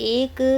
1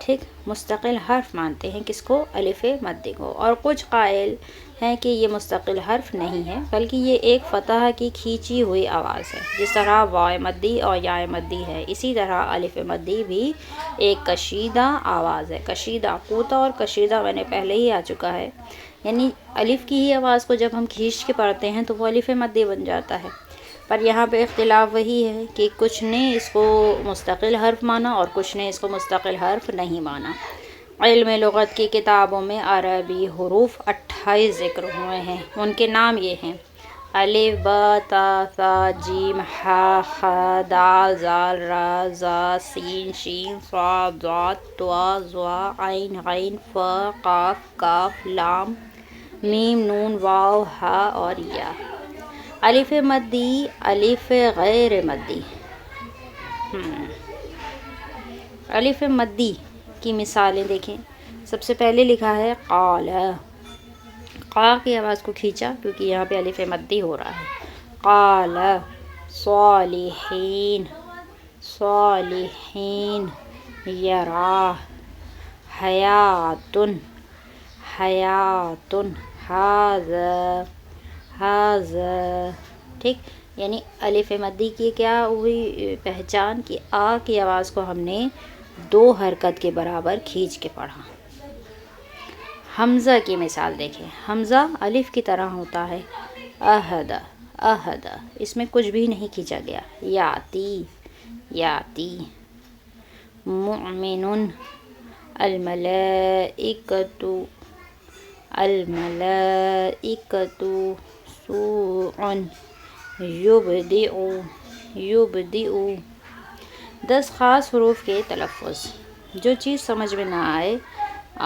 ٹھیک، مستقل حرف مانتے ہیں کس کو؟ الف مدی کو، اور کچھ قائل ہیں کہ یہ مستقل حرف نہیں ہے بلکہ یہ ایک فتح کی کھینچی ہوئی آواز ہے، جس طرح واو مدی اور یا مدی ہے، اسی طرح الف مدی بھی ایک کشیدہ آواز ہے۔ کشیدہ، کوتا اور کشیدہ میں نے پہلے ہی آ چکا ہے، یعنی الف کی ہی آواز کو جب ہم کھینچ کے پڑھتے ہیں تو وہ الف مدی بن جاتا ہے۔ پر یہاں پہ اختلاف وہی ہے کہ کچھ نے اس کو مستقل حرف مانا اور کچھ نے اس کو مستقل حرف نہیں مانا۔ علم لغت کی کتابوں میں عربی حروف 28 ذکر ہوئے ہیں، ان کے نام یہ ہیں: الف با تا ثا جیم ح خ دال ذال را زا سین شین صاد ضاد طا ظا عین غین فا قاف کاف لام میم نون واو ہا اور یا۔ الف مدی، الف غیر مدی۔ الف مدی کی مثالیں دیکھیں۔ سب سے پہلے لکھا ہے قال، قا کی آواز کو کھینچا کیونکہ یہاں پہ الف مدی ہو رہا ہے۔ قال صالحین، صالحین، یرا، حیات، حیات، ھذا، ھذا، ٹھیک، یعنی الف مدی کی کیا ہوئی پہچان کہ آ کی آواز کو ہم نے 2 حرکت کے برابر کھینچ کے پڑھا۔ حمزہ کی مثال دیکھیں۔ حمزہ الف کی طرح ہوتا ہے، احد، احد، اس میں کچھ بھی نہیں کھینچا گیا۔ یاتی، یاتی، مؤمن، الملائکۃ، الملائکۃ، سوء، یبدئ، یبدئ۔ 10 خاص حروف کے تلفظ۔ جو چیز سمجھ میں نہ آئے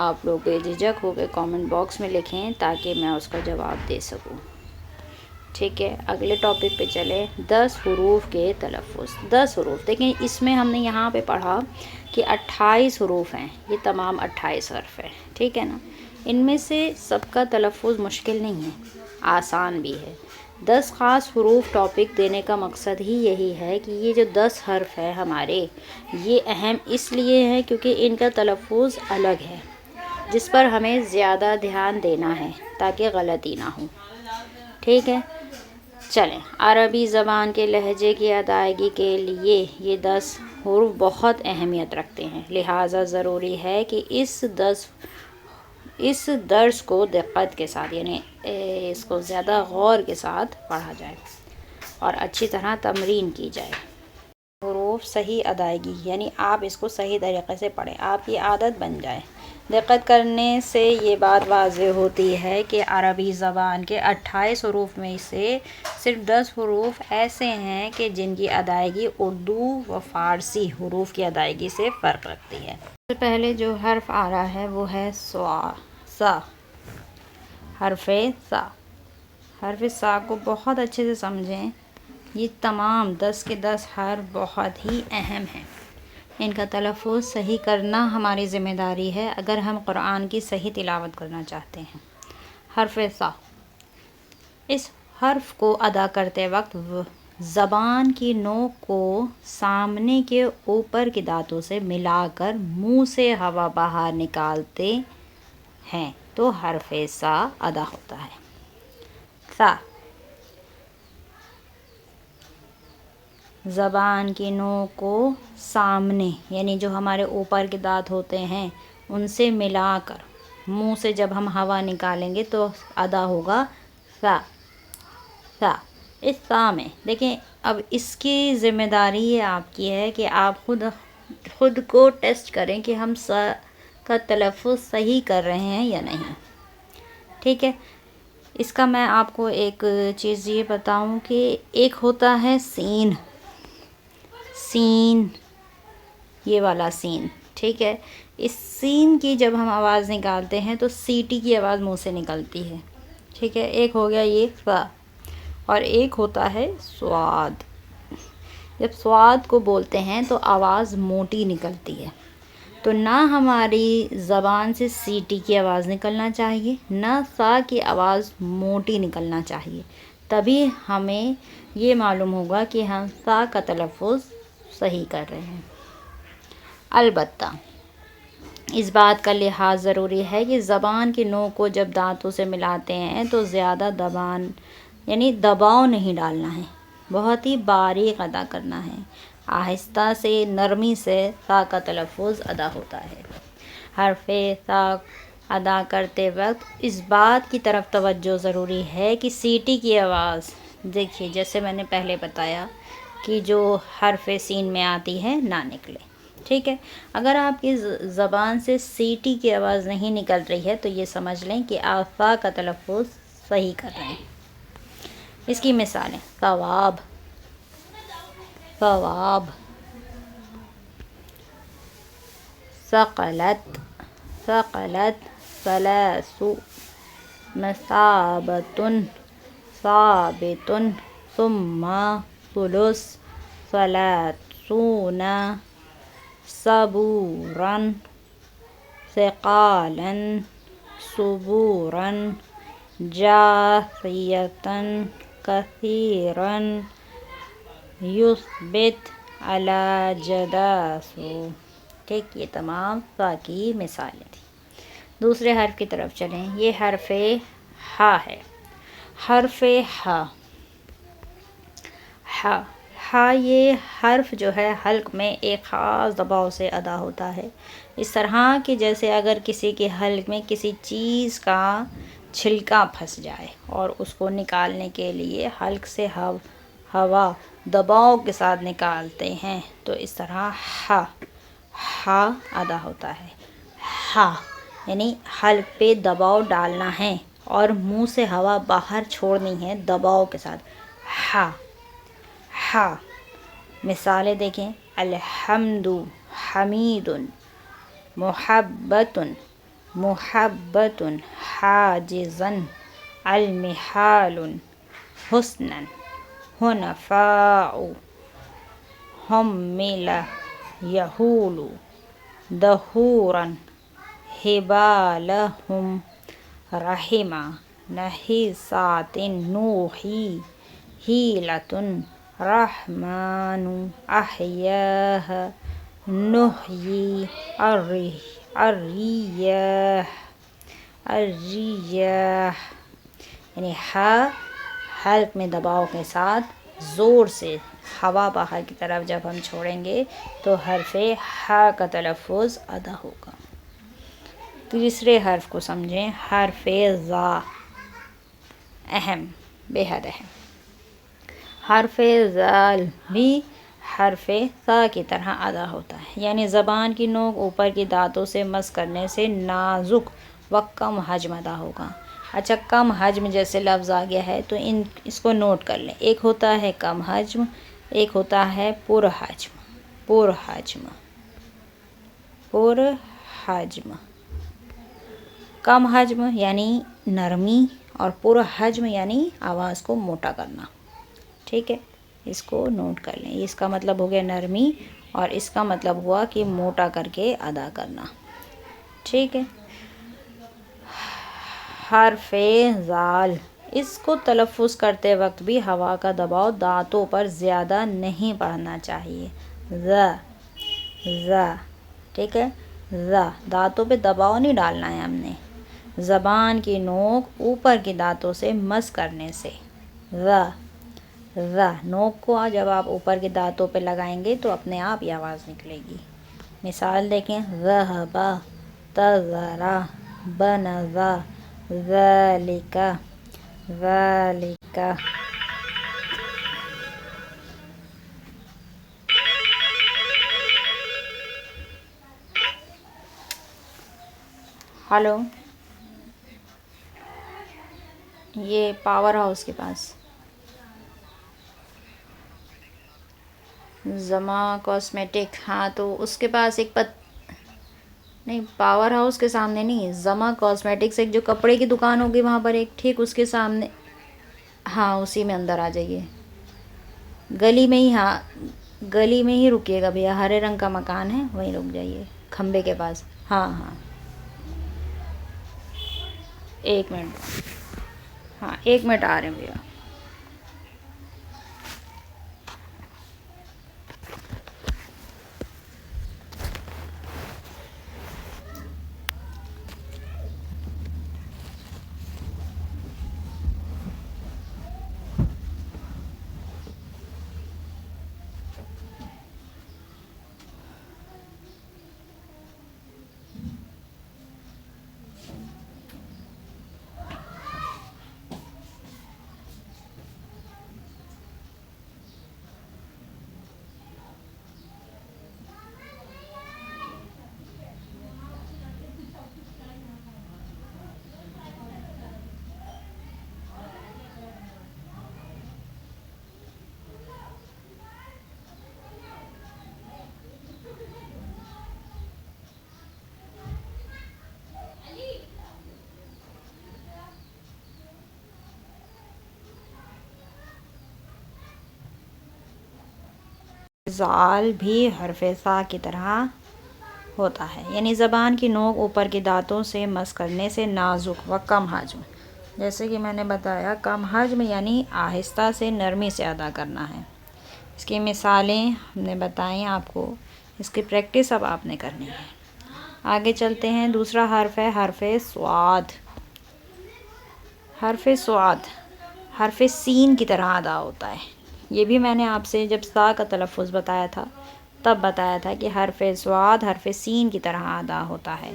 آپ لوگ بے جھجک ہو کے کامنٹ باکس میں لکھیں تاکہ میں اس کا جواب دے سکوں، ٹھیک ہے۔ اگلے ٹاپک پہ چلیں، 10 حروف کے تلفظ۔ 10 حروف دیکھیں، اس میں ہم نے یہاں پہ پڑھا کہ 28 حروف ہیں، یہ تمام 28 حرف ہیں، ٹھیک ہے نا۔ ان میں سے سب کا تلفظ مشکل نہیں ہے، آسان بھی ہے۔ 10 خاص حروف ٹاپک دینے کا مقصد ہی یہی ہے کہ یہ جو 10 حرف ہیں ہمارے، یہ اہم اس لیے ہے کیونکہ ان کا تلفظ الگ ہے، جس پر ہمیں زیادہ دھیان دینا ہے تاکہ غلطی نہ ہو، ٹھیک ہے۔ چلیں، عربی زبان کے لہجے کی ادائیگی کے لیے یہ 10 حروف بہت اہمیت رکھتے ہیں، لہٰذا ضروری ہے کہ اس درس کو دقت کے ساتھ، یعنی اس کو زیادہ غور کے ساتھ پڑھا جائے اور اچھی طرح تمرین کی جائے۔ حروف صحیح ادائیگی، یعنی آپ اس کو صحیح طریقے سے پڑھیں، آپ کی عادت بن جائے۔ دقت کرنے سے یہ بات واضح ہوتی ہے کہ عربی زبان کے 28 حروف میں سے صرف 10 حروف ایسے ہیں کہ جن کی ادائیگی اردو و فارسی حروف کی ادائیگی سے فرق رکھتی ہے۔ سب سے پہلے جو حرف آ رہا ہے وہ ہے سا، حرف سا۔ حرف سا کو بہت اچھے سے سمجھیں، یہ تمام 10 کے 10 حرف بہت ہی اہم ہیں، ان کا تلفظ صحیح کرنا ہماری ذمہ داری ہے اگر ہم قرآن کی صحیح تلاوت کرنا چاہتے ہیں۔ حرف سا، اس حرف کو ادا کرتے وقت زبان کی نوک کو سامنے کے اوپر کے دانتوں سے ملا کر منہ سے ہوا باہر نکالتے ہیں تو حرف سا ادا ہوتا ہے۔ سا، زبان کی نوک کو سامنے، یعنی جو ہمارے اوپر کے دانت ہوتے ہیں ان سے ملا کر منہ سے جب ہم ہوا نکالیں گے تو ادا ہوگا سا، سا۔ اس سا میں دیکھیں، اب اس کی ذمہ داری یہ آپ کی ہے کہ آپ خود کو ٹیسٹ کریں کہ ہم سا کا تلفظ صحیح کر رہے ہیں یا نہیں، ٹھیک ہے۔ اس کا میں آپ کو ایک چیز یہ بتاؤں کہ ایک ہوتا ہے سین، سین، یہ والا سین، ٹھیک ہے۔ اس سین کی جب ہم آواز نکالتے ہیں تو سیٹی کی آواز منہ سے نکلتی ہے، ٹھیک ہے۔ ایک ہو گیا یہ سا، اور ایک ہوتا ہے سواد۔ جب سواد کو بولتے ہیں تو آواز موٹی نکلتی ہے، تو نہ ہماری زبان سے سیٹی کی آواز نکلنا چاہیے نہ سا کی آواز موٹی نکلنا چاہیے، تبھی ہمیں یہ معلوم ہوگا کہ ہم سا کا تلفظ صحیح کر رہے ہیں۔ البتہ اس بات کا لحاظ ضروری ہے کہ زبان کی نوک کو جب دانتوں سے ملاتے ہیں تو زیادہ دبان یعنی دباؤ نہیں ڈالنا ہے، بہت ہی باریک ادا کرنا ہے، آہستہ سے نرمی سے تا کا تلفظ ادا ہوتا ہے۔ حرف تا ادا کرتے وقت اس بات کی طرف توجہ ضروری ہے کہ سیٹی کی آواز، دیکھیے جیسے میں نے پہلے بتایا کہ جو حرف سین میں آتی ہے نہ نکلے، ٹھیک ہے۔ اگر آپ کی زبان سے سیٹی کی آواز نہیں نکل رہی ہے تو یہ سمجھ لیں کہ آپ فا کا تلفظ صحیح کر رہے ہیں۔ اس کی مثالیں: ثواب، ثواب، ثقلت، ثقلت، ثلاث، مثابۃ، ثابت، ثم، ثلث، ثلاثون، صبورا، ثقالا، صبورا، جاثیۃ، کثیرا، یثبت، علی جداثو، ٹھیک۔ یہ تمام فا کی مثالیں تھیں۔ دوسرے حرف کی طرف چلیں، یہ حرف ہا ہے۔ حرف ہا، ہا، ہا یہ حرف جو ہے حلق میں ایک خاص دباؤ سے ادا ہوتا ہے، اس طرح کہ جیسے اگر کسی کے حلق میں کسی چیز کا چھلکا پھنس جائے اور اس کو نکالنے کے لیے حلق سے ہوا دباؤ کے ساتھ نکالتے ہیں تو اس طرح ہا، ہا ادا ہوتا ہے۔ ہا یعنی حلق پہ دباؤ ڈالنا ہے اور منہ سے ہوا باہر چھوڑنی ہے دباؤ کے ساتھ، ہا، ہا۔ مثالیں دیکھیں: الحمد، حمید، محبت، محبت، حاجزا، المحال، حسنا، حنفاء، حمل، یحول، دحورا، حبالہم، رحمہ، نحسات، نوحی، حیلۃ، رحمن، احیاہ، نحیی، الریاح، الریاح۔ یعنی ہا حلق میں دباؤ کے ساتھ زور سے ہوا باہر کی طرف جب ہم چھوڑیں گے تو حرف ہا کا تلفظ ادا ہوگا۔ تیسرے حرف کو سمجھیں، حرف ذا، اہم، بے حد اہم۔ حرف ذال بھی حرف ثا کی طرح ادا ہوتا ہے، یعنی زبان کی نوک اوپر کی دانتوں سے مس کرنے سے نازک و کم حجم ادا ہوگا۔ اچھا، کم حجم جیسے لفظ آ گیا ہے تو اس کو نوٹ کر لیں، ایک ہوتا ہے کم حجم، ایک ہوتا ہے پر حجم، پر حجم، پر حجم۔ کم حجم یعنی نرمی اور پر حجم یعنی آواز کو موٹا کرنا، ٹھیک ہے۔ اس کو نوٹ کر لیں، اس کا مطلب ہو گیا نرمی اور اس کا مطلب ہوا کہ موٹا کر کے ادا کرنا، ٹھیک ہے۔ حرف ذال، اس کو تلفظ کرتے وقت بھی ہوا کا دباؤ دانتوں پر زیادہ نہیں پڑنا چاہیے، ذا، ذا، ٹھیک ہے۔ ذا، دانتوں پہ دباؤ نہیں ڈالنا ہے ہم نے، زبان کی نوک اوپر کی دانتوں سے مس کرنے سے، ذا، ذا، نوک کو جب آپ اوپر کے دانتوں پہ لگائیں گے تو اپنے آپ یہ آواز نکلے گی۔ مثال دیکھیں: ذہب، تذر، بنذ، ذالک، ذالک۔ ہلو، یہ پاور ہاؤس کے پاس زما کاسمیٹک، ہاں تو اس کے پاس ایک نہیں، پاور ہاؤس کے سامنے نہیں، زما کاسمیٹک سے جو کپڑے کی دکان ہوگی وہاں پر ایک، ٹھیک اس کے سامنے، ہاں اسی میں اندر آ جائیے، گلی میں ہی، ہاں گلی میں ہی رکیے گا بھیا، ہرے رنگ کا مکان ہے وہیں رک جائیے، کھمبے کے پاس، ہاں ہاں، ایک منٹ، ہاں ایک منٹ آ رہے ہیں بھیا۔ زال بھی حرف سا کی طرح ہوتا ہے، یعنی زبان کی نوک اوپر کے دانتوں سے مس کرنے سے نازک و کم حجم، جیسے کہ میں نے بتایا کم حجم یعنی آہستہ سے نرمی سے ادا کرنا ہے۔ اس کی مثالیں ہم نے بتائیں آپ کو، اس کی پریکٹس اب آپ نے کرنی ہے۔ آگے چلتے ہیں، دوسرا حرف ہے حرف صاد۔ حرف صاد حرف سین کی طرح ادا ہوتا ہے۔ یہ بھی میں نے آپ سے جب سا کا تلفظ بتایا تھا تب بتایا تھا کہ حرف صاد حرف سین کی طرح ادا ہوتا ہے،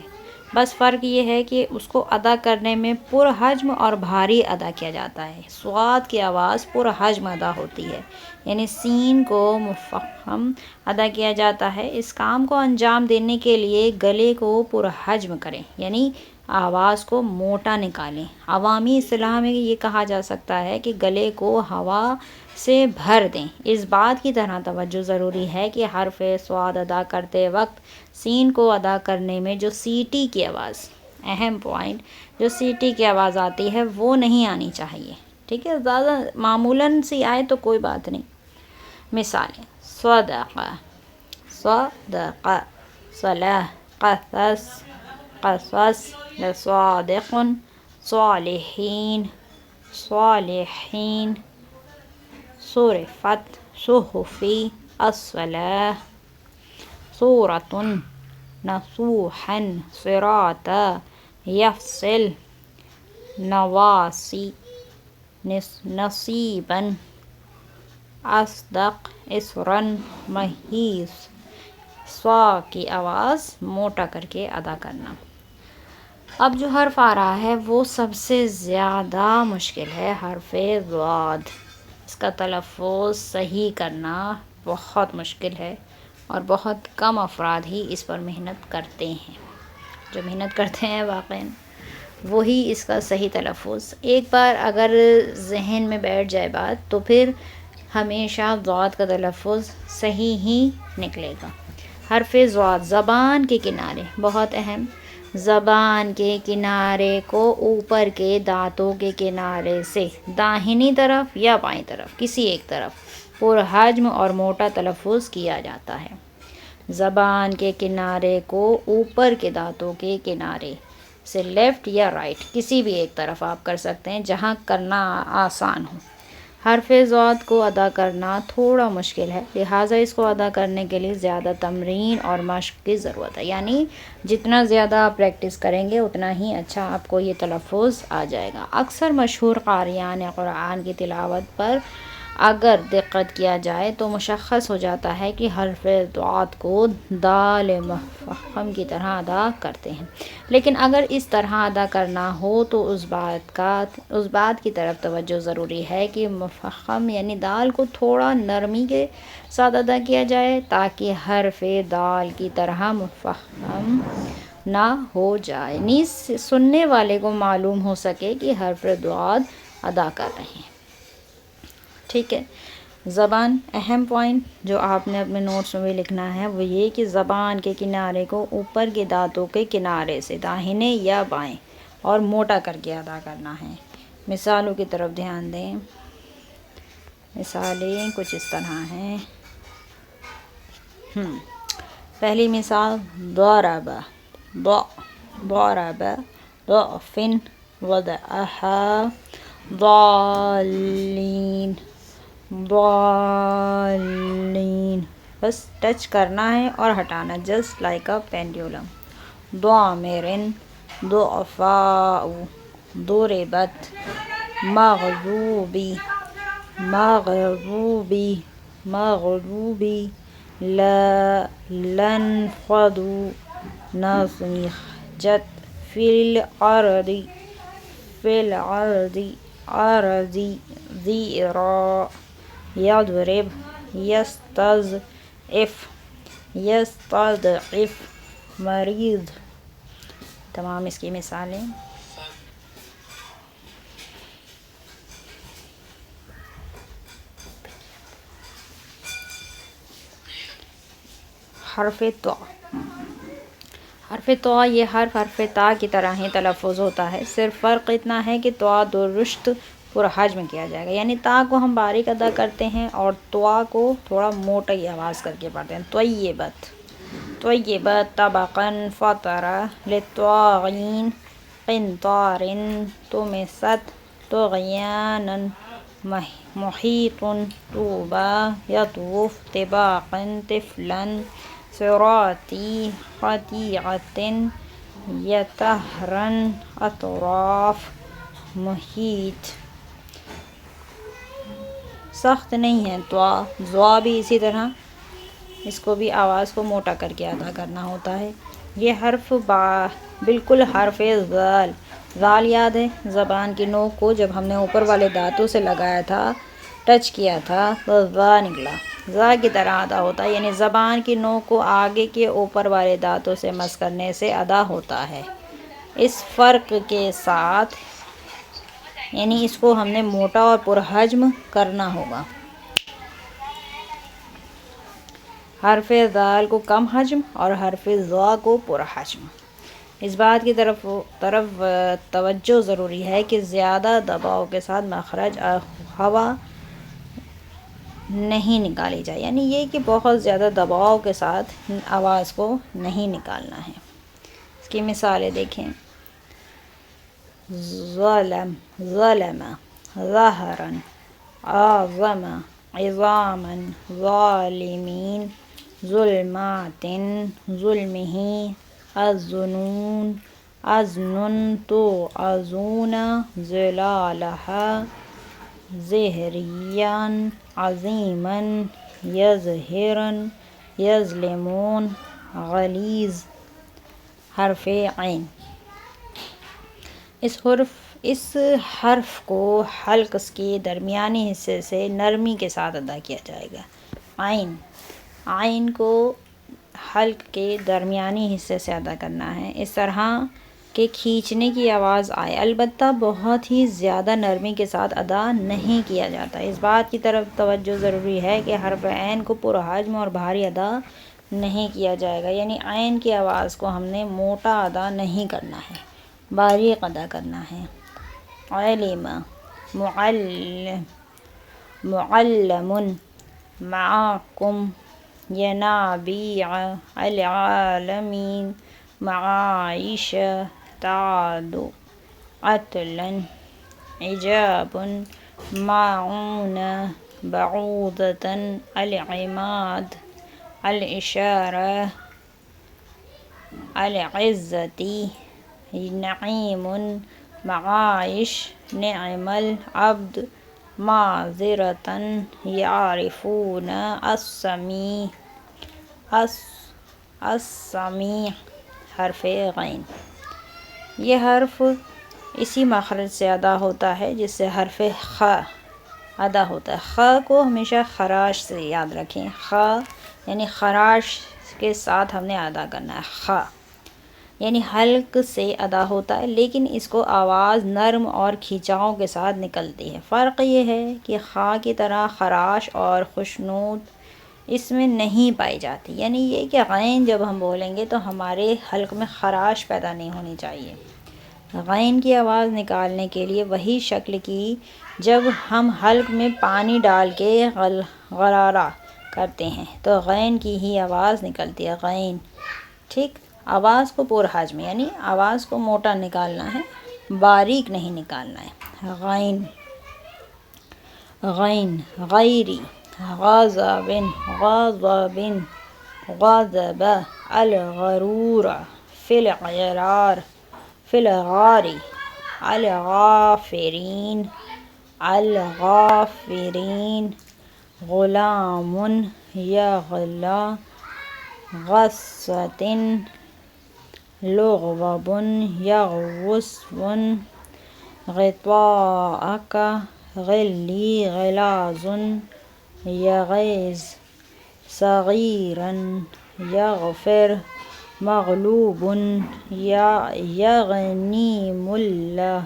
بس فرق یہ ہے کہ اس کو ادا کرنے میں پر حجم اور بھاری ادا کیا جاتا ہے۔ صاد کی آواز پر حجم ادا ہوتی ہے، یعنی سین کو مفخم ادا کیا جاتا ہے۔ اس کام کو انجام دینے کے لیے گلے کو پر حجم کریں، یعنی آواز کو موٹا نکالیں۔ عوامی اصطلاح میں یہ کہا جا سکتا ہے کہ گلے کو ہوا سے بھر دیں۔ اس بات کی طرح توجہ ضروری ہے کہ حرف صاد ادا کرتے وقت سین کو ادا کرنے میں جو سیٹی کی آواز، اہم پوائنٹ، جو سیٹی کی آواز آتی ہے وہ نہیں آنی چاہیے، ٹھیک ہے؟ زیادہ معمولاً سی آئے تو کوئی بات نہیں۔ مثالیں: صدق، صدق، صلاح، قصص، قصص، صادق، صالحین، صالحین، صرفت، صحفی، الصلاح، صورت، نصوحا، صراطا، یفصل، نواسی، نصیبا، اصدق، اسرن، محیص۔ صا کی آواز موٹا کر کے ادا کرنا۔ اب جو حرف آ رہا ہے وہ سب سے زیادہ مشکل ہے، حرف ضاد۔ اس کا تلفظ صحیح کرنا بہت مشکل ہے اور بہت کم افراد ہی اس پر محنت کرتے ہیں۔ جو محنت کرتے ہیں واقعاً وہی اس کا صحیح تلفظ، ایک بار اگر ذہن میں بیٹھ جائے بات تو پھر ہمیشہ ضاد کا تلفظ صحیح ہی نکلے گا۔ حرف ضاد زبان کے کنارے، بہت اہم، زبان کے کنارے کو اوپر کے دانتوں کے کنارے سے داہنی طرف یا بائیں طرف کسی ایک طرف پر حجم اور موٹا تلفظ کیا جاتا ہے۔ زبان کے کنارے کو اوپر کے دانتوں کے کنارے سے لیفٹ یا رائٹ کسی بھی ایک طرف آپ کر سکتے ہیں، جہاں کرنا آسان ہو۔ حرف ضاد کو ادا کرنا تھوڑا مشکل ہے، لہٰذا اس کو ادا کرنے کے لیے زیادہ تمرین اور مشق کی ضرورت ہے، یعنی جتنا زیادہ آپ پریکٹس کریں گے اتنا ہی اچھا آپ کو یہ تلفظ آ جائے گا۔ اکثر مشہور قاریان قرآن کی تلاوت پر اگر دقت کیا جائے تو مشخص ہو جاتا ہے کہ حرف ضاد کو دال مفخم کی طرح ادا کرتے ہیں، لیکن اگر اس طرح ادا کرنا ہو تو اس بات کی طرف توجہ ضروری ہے کہ مفخم یعنی دال کو تھوڑا نرمی کے ساتھ ادا کیا جائے تاکہ حرف دال کی طرح مفخم نہ ہو جائے، یعنی سننے والے کو معلوم ہو سکے کہ حرف ضاد ادا کر رہے ہیں، ٹھیک ہے؟ زبان، اہم پوائنٹ جو آپ نے اپنے نوٹس میں بھی لکھنا ہے وہ یہ کہ زبان کے کنارے کو اوپر کے دانتوں کے کنارے سے داہنے یا بائیں اور موٹا کر کے ادا کرنا ہے۔ مثالوں کی طرف دھیان دیں۔ مثالیں کچھ اس طرح ہیں۔ پہلی مثال ضرب، ضرب، ضعف، وضعها، ضالین، ضالین، بس ٹچ کرنا ہے اور ہٹانا، جسٹ لائک اے پینڈولم۔ ضامر، ضعفاء، ضربت، مغضوبی، مغضوبی، مغضوبی، لنفضوا، نضجت، فی الارض، فی الارض، ارضی، ذیرا، یضرب، یستضعف، یستضعف، مریض۔ تمام اس کی مثالیں۔ حرف طا، حرف طا یہ حرف تا کی طرح ہی تلفظ ہوتا ہے، صرف فرق اتنا ہے کہ طا درست پرحجم کیا جائے گا، یعنی تا کو ہم باریک ادا کرتے ہیں اور طوا کو تھوڑا موٹی آواز کر کے پڑھتے ہیں. طیبت طیبت طبقا فطرا للطاغین قنطار طمست طغیانا محیط طوبى یطوف طباقا طفلا صراطی قطیعة یطہرن اطراف محیط. سخت نہیں ہے. زوا بھی اسی طرح اس کو بھی آواز کو موٹا کر کے ادا کرنا ہوتا ہے. یہ حرف بالکل حرف ذال یاد ہے، زبان کی نوک کو جب ہم نے اوپر والے دانتوں سے لگایا تھا، ٹچ کیا تھا تو ذا نکلا، ذا کی طرح ادا ہوتا ہے، یعنی زبان کی نوک کو آگے کے اوپر والے دانتوں سے مس کرنے سے ادا ہوتا ہے. اس فرق کے ساتھ یعنی اس کو ہم نے موٹا اور پرحجم کرنا ہوگا. حرف ذال کو کم حجم اور حرف ذا کو پرحجم. اس بات کی طرف توجہ ضروری ہے کہ زیادہ دباؤ کے ساتھ مخرج ہوا نہیں نکالی جائے، یعنی یہ کہ بہت زیادہ دباؤ کے ساتھ آواز کو نہیں نکالنا ہے. اس کی مثالیں دیکھیں. ظلم ظلم ظہرا اعظم عظاما ظالمین ظلمات ظلمہ الظنون اظن توعظون ظلالہا ظہریان عظیما یظہرن یظلمون غلیظ. حرف عین. اس حرف کو حلق کے درمیانی حصے سے نرمی کے ساتھ ادا کیا جائے گا. عین کو حلق کے درمیانی حصے سے ادا کرنا ہے، اس طرح کہ کھینچنے کی آواز آئے، البتہ بہت ہی زیادہ نرمی کے ساتھ ادا نہیں کیا جاتا. اس بات کی طرف توجہ ضروری ہے کہ حرف عین کو پرحجم اور بھاری ادا نہیں کیا جائے گا، یعنی عین کی آواز کو ہم نے موٹا ادا نہیں کرنا ہے، باریک ادا کرنا ہے. علم معلم معکم ینابیع العالمین معائش تعد عطلا عجاب ماعون بعوضة العماد الإشارة العزة نعیم معائش نعم العبد معذرة یعرفون السمیع. حرف غین. یہ حرف اسی مخرج سے ادا ہوتا ہے جس سے حرف خ ادا ہوتا ہے. خ کو ہمیشہ خراش سے یاد رکھیں. خ یعنی خراش کے ساتھ ہم نے ادا کرنا ہے. خ یعنی حلق سے ادا ہوتا ہے، لیکن اس کو آواز نرم اور کھینچاؤ کے ساتھ نکلتی ہے. فرق یہ ہے کہ خا کی طرح خراش اور خشنود اس میں نہیں پائی جاتی، یعنی یہ کہ غین جب ہم بولیں گے تو ہمارے حلق میں خراش پیدا نہیں ہونی چاہیے. غین کی آواز نکالنے کے لیے وہی شکل کی جب ہم حلق میں پانی ڈال کے غرارہ کرتے ہیں تو غین کی ہی آواز نکلتی ہے. غین. ٹھیک. آواز کو پرحجم یعنی آواز کو موٹا نکالنا ہے، باریک نہیں نکالنا ہے. غین. غین. غیری غاضب غاضب غاضب الغرور فی الغرار فی الغار الغافرین الغافرین غلام یغلی غصۃ لغوب یغوص غطاءک غلی غلاظ یغیظ صغیرا یغفر مغلوب یغنیم اللہ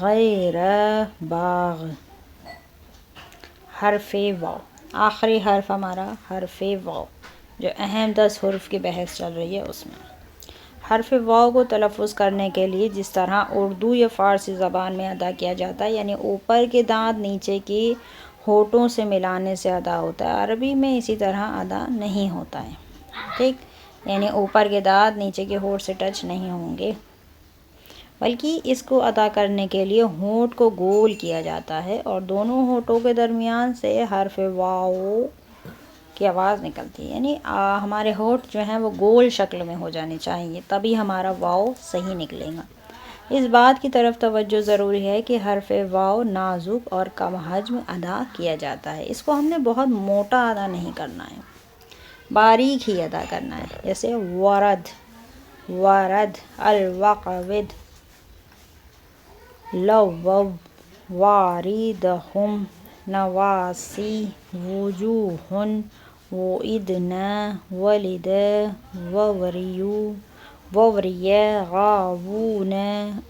غیر باغ. حرف واو. آخری حرف ہمارا حرف واو، جو اہم 10 حروف کی بحث چل رہی ہے اس میں. حرف واو کو تلفظ کرنے کے لیے جس طرح اردو یا فارسی زبان میں ادا کیا جاتا ہے، یعنی اوپر کے دانت نیچے کی ہونٹوں سے ملانے سے ادا ہوتا ہے، عربی میں اسی طرح ادا نہیں ہوتا ہے، ٹھیک، یعنی اوپر کے دانت نیچے کے ہونٹ سے ٹچ نہیں ہوں گے، بلکہ اس کو ادا کرنے کے لیے ہونٹ کو گول کیا جاتا ہے اور دونوں ہونٹوں کے درمیان سے حرف واو کی آواز نکلتی ہے، یعنی ہمارے ہونٹ جو ہیں وہ گول شکل میں ہو جانے چاہیے، تبھی ہمارا واو صحیح نکلے گا۔ اس بات کی طرف توجہ ضروری ہے کہ حرف واو نازک اور کم حجم ادا کیا جاتا ہے، اس کو ہم نے بہت موٹا ادا نہیں کرنا ہے، باریک ہی ادا کرنا ہے، جیسے ورد، ورد، الوقود، لوو، واردہم، نواسی، وجوہ، وئدنا، ولد، ووریو، ووریہ، غابون،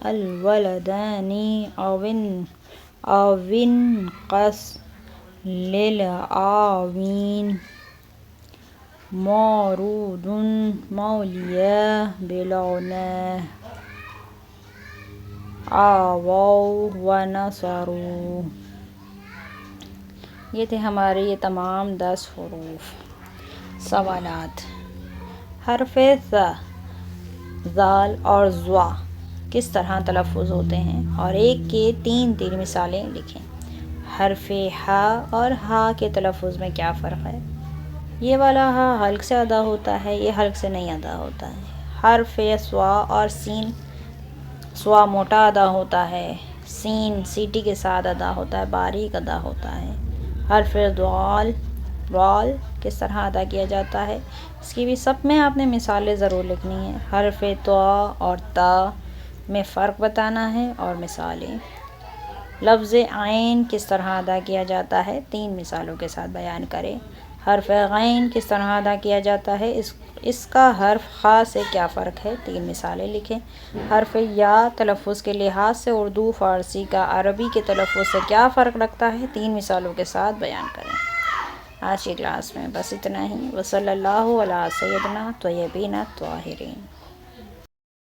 الولدان، اوینقص، للآوین، مورود، مولیہ، بلونہ، آووا ونصروا۔ یہ تھے ہمارے یہ تمام 10 حروف۔ سوالات: حرف ث، ذال اور ظا کس طرح تلفظ ہوتے ہیں اور ایک کے 3 مثالیں لکھیں۔ حرف ح اور ہا کے تلفظ میں کیا فرق ہے؟ یہ والا ہا حلق سے ادا ہوتا ہے، یہ حلق سے نہیں ادا ہوتا ہے۔ حرف صا اور سین، صا موٹا ادا ہوتا ہے، سین سیٹی کے ساتھ ادا ہوتا ہے، باریک ادا ہوتا ہے۔ حرف ضال، ضال کس طرح ادا کیا جاتا ہے، اس کی بھی سب میں آپ نے مثالیں ضرور لکھنی ہیں۔ حرف طا اور تا میں فرق بتانا ہے اور مثالیں۔ لفظ عین کس طرح ادا کیا جاتا ہے، 3 مثالوں کے ساتھ بیان کریں۔ حرف غین کس طرح ادا کیا جاتا ہے، اس کا حرف خا سے کیا فرق ہے، 3 مثالیں لکھیں۔ حرف یا تلفظ کے لحاظ سے اردو فارسی کا عربی کے تلفظ سے کیا فرق رکھتا ہے، 3 مثالوں کے ساتھ بیان کریں۔ آج کی کلاس میں بس اتنا ہی۔ وصلی اللہ علی سیدنا طیبین الطاہرین۔